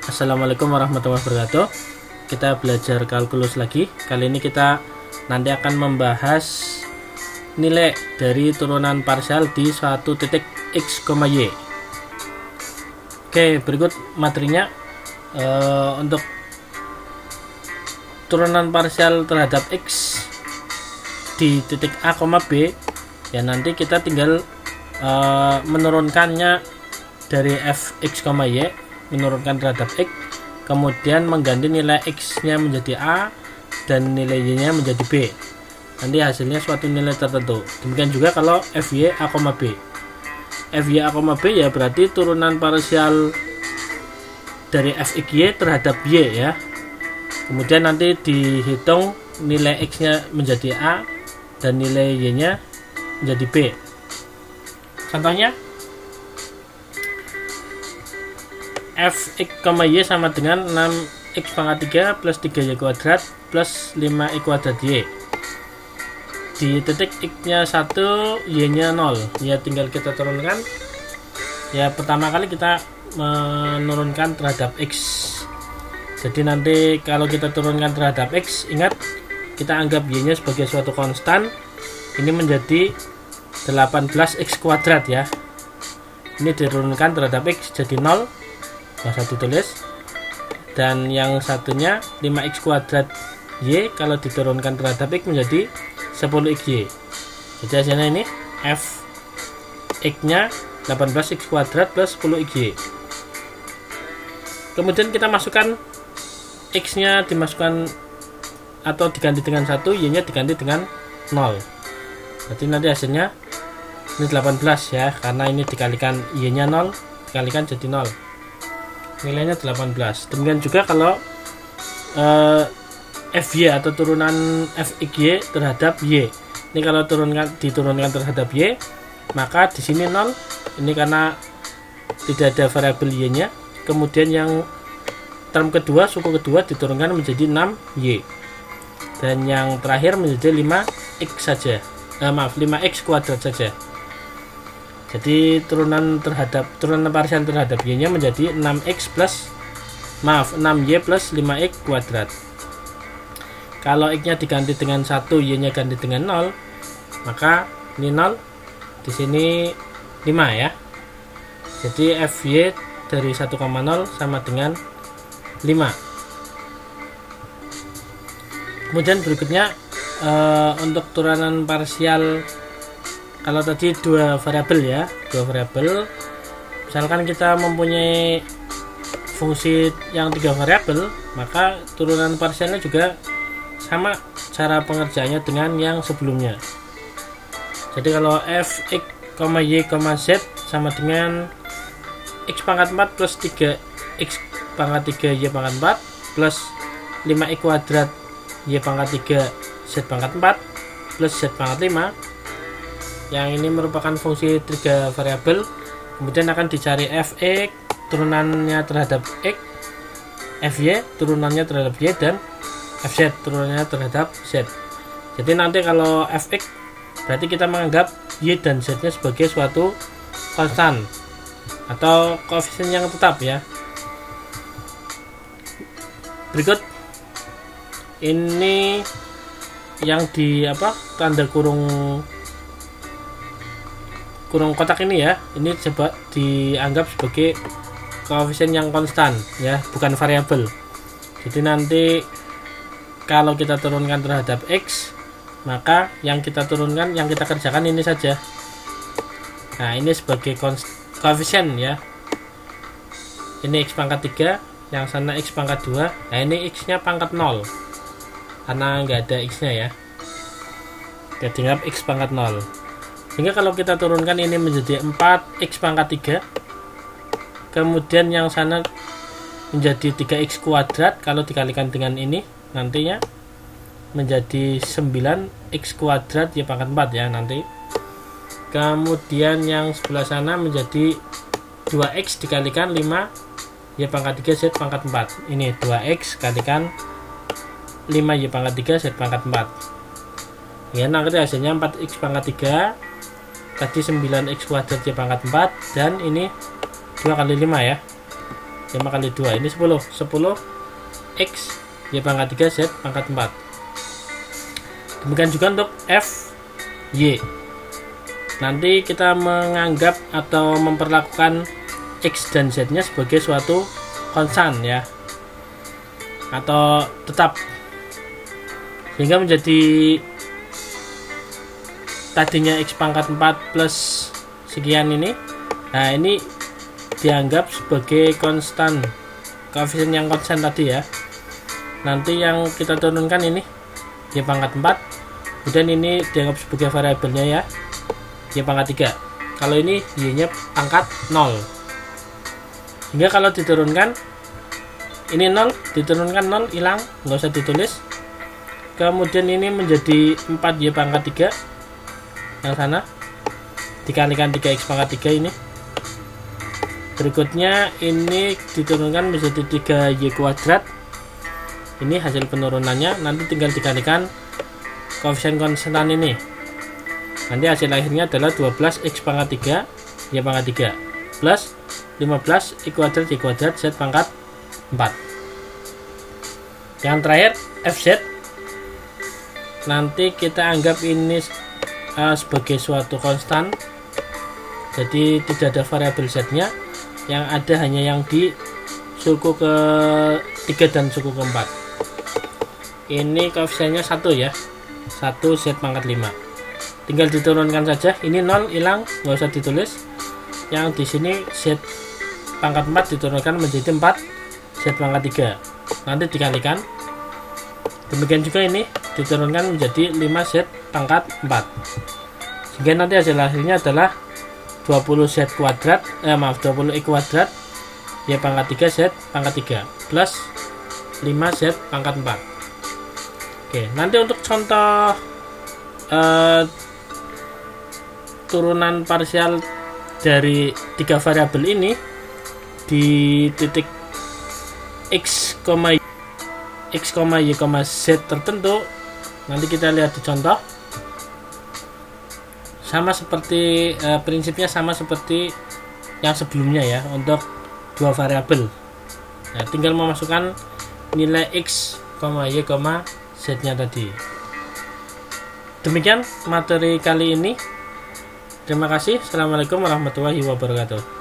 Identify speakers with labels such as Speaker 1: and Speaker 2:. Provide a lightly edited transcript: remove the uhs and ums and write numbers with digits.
Speaker 1: Assalamualaikum warahmatullahi wabarakatuh. Kita belajar kalkulus lagi. Kali ini kita nanti akan membahas nilai dari turunan parsial di suatu titik x, y. Oke, berikut materinya. Untuk turunan parsial terhadap x di titik a, b, ya nanti kita tinggal menurunkannya dari fx, y, menurunkan terhadap x, kemudian mengganti nilai x nya menjadi a dan nilai y nya menjadi b. Nanti hasilnya suatu nilai tertentu. Demikian juga kalau fy a, b. Fy a, b ya berarti turunan parsial dari fxy terhadap y ya. Kemudian nanti dihitung nilai x nya menjadi a dan nilai y nya menjadi b. Contohnya fx, y sama dengan 6x pangkat 3 plus 3y kuadrat plus 5y kuadrat y. Di titik x nya 1, y nya 0. Ya tinggal kita turunkan. Ya pertama kali kita menurunkan terhadap x. Jadi nanti kalau kita turunkan terhadap x, ingat kita anggap y nya sebagai suatu konstan. Ini menjadi 18x kuadrat ya. Ini diturunkan terhadap x jadi 0. Yang satu tulis, dan yang satunya 5x kuadrat y kalau diturunkan terhadap x menjadi 10xy. Jadi hasilnya ini f x nya 18x kuadrat plus 10xy. Kemudian kita masukkan x nya dimasukkan atau diganti dengan 1, y nya diganti dengan 0. Berarti nanti hasilnya ini 18 ya, karena ini dikalikan y nya 0 dikalikan jadi 0, nilainya 18. Demikian juga kalau fy atau turunan fxy terhadap y. Ini kalau diturunkan terhadap y, maka di sini 0. Ini karena tidak ada variabel y nya. Kemudian yang term kedua, suku kedua diturunkan menjadi 6y. Dan yang terakhir menjadi 5x saja. 5x kuadrat saja. Jadi turunan parsial terhadap y nya menjadi 6y plus 5x kuadrat. Kalau x nya diganti dengan 1, y nya ganti dengan 0, maka ini 0, di sini 5 ya. Jadi fy dari 1,0 sama dengan 5. Kemudian berikutnya untuk turunan parsial, kalau tadi dua variabel, misalkan kita mempunyai fungsi yang 3 variabel, maka turunan parsialnya juga sama cara pengerjaannya dengan yang sebelumnya. Jadi kalau fx, y, z sama dengan x pangkat 4 plus 3x pangkat 3 y pangkat 4 plus 5y kuadrat y pangkat 3 z pangkat 4 plus z pangkat 5. Yang ini merupakan fungsi 3 variabel. Kemudian akan dicari fx turunannya terhadap x, fy turunannya terhadap y, dan fz turunannya terhadap z. Jadi nanti kalau fx berarti kita menganggap y dan z nya sebagai suatu konstan atau koefisien yang tetap ya. Berikut ini yang di tanda kurung kotak ini ya, ini coba dianggap sebagai koefisien yang konstan ya, bukan variabel. Jadi nanti kalau kita turunkan terhadap x, maka yang kita turunkan, yang kita kerjakan ini saja. Nah, ini sebagai koefisien ya. Ini x pangkat 3, yang sana x pangkat 2. Nah, ini x nya pangkat 0 karena nggak ada x nya ya. Kita dianggap x pangkat 0. Sehingga kalau kita turunkan ini menjadi 4x pangkat 3, kemudian yang sana menjadi 3x kuadrat, kalau dikalikan dengan ini nantinya menjadi 9x kuadrat y pangkat 4 ya nanti. Kemudian yang sebelah sana menjadi 2x dikalikan 5 y pangkat 3 z pangkat 4. Ini 2x kalikan 5 y pangkat 3 z pangkat 4. Ya, nanti hasilnya 4x pangkat 3 tadi 9x kuadrat y pangkat 4, dan ini 2 kali 5 ya. 5 kali 2 ini 10 X Y pangkat 3 Z pangkat 4. Demikian juga untuk F Y. Nanti kita menganggap atau memperlakukan X dan Z nya sebagai suatu konstan ya, atau tetap, sehingga menjadi tadinya X pangkat 4 plus sekian ini. Nah ini dianggap sebagai konstan, koefisien yang konstan tadi ya. Nanti yang kita turunkan ini Y pangkat 4, kemudian ini dianggap sebagai variabelnya ya, Y pangkat 3. Kalau ini Y nya pangkat 0, hingga kalau diturunkan ini 0, diturunkan 0, hilang, nggak usah ditulis. Kemudian ini menjadi 4Y pangkat 3 yang sana, dikalikan 3X pangkat 3 ini. Berikutnya ini diturunkan menjadi 3Y kuadrat. Ini hasil penurunannya, nanti tinggal dikalikan koefisien konstan ini. Nanti hasil akhirnya adalah 12X pangkat 3 Y pangkat 3 plus 15 Y kuadrat Y kuadrat Z pangkat 4. Yang terakhir FZ, nanti kita anggap ini sebagai suatu konstan, jadi tidak ada variabel Z nya, yang ada hanya yang di suku ke 3 dan suku ke 4. Ini koefisiennya 1 ya, 1 Z pangkat 5. Tinggal diturunkan saja, ini 0 hilang, nggak usah ditulis. Yang di sini Z pangkat 4 diturunkan menjadi 4 Z pangkat 3, nanti dikalikan. Demikian juga ini diturunkan menjadi 5 Z pangkat 4, sehingga nanti hasil akhirnya adalah 20 Z kuadrat 20 Y kuadrat Y pangkat 3 Z pangkat 3 plus 5 Z pangkat 4. Oke, nanti untuk contoh turunan parsial dari 3 variabel ini di titik X, Y, Z tertentu, nanti kita lihat di contoh. Sama seperti prinsipnya sama seperti yang sebelumnya ya, untuk 2 variabel. Nah, tinggal memasukkan nilai X, Y, Z nya tadi. Demikian materi kali ini. Terima kasih. Assalamualaikum warahmatullahi wabarakatuh.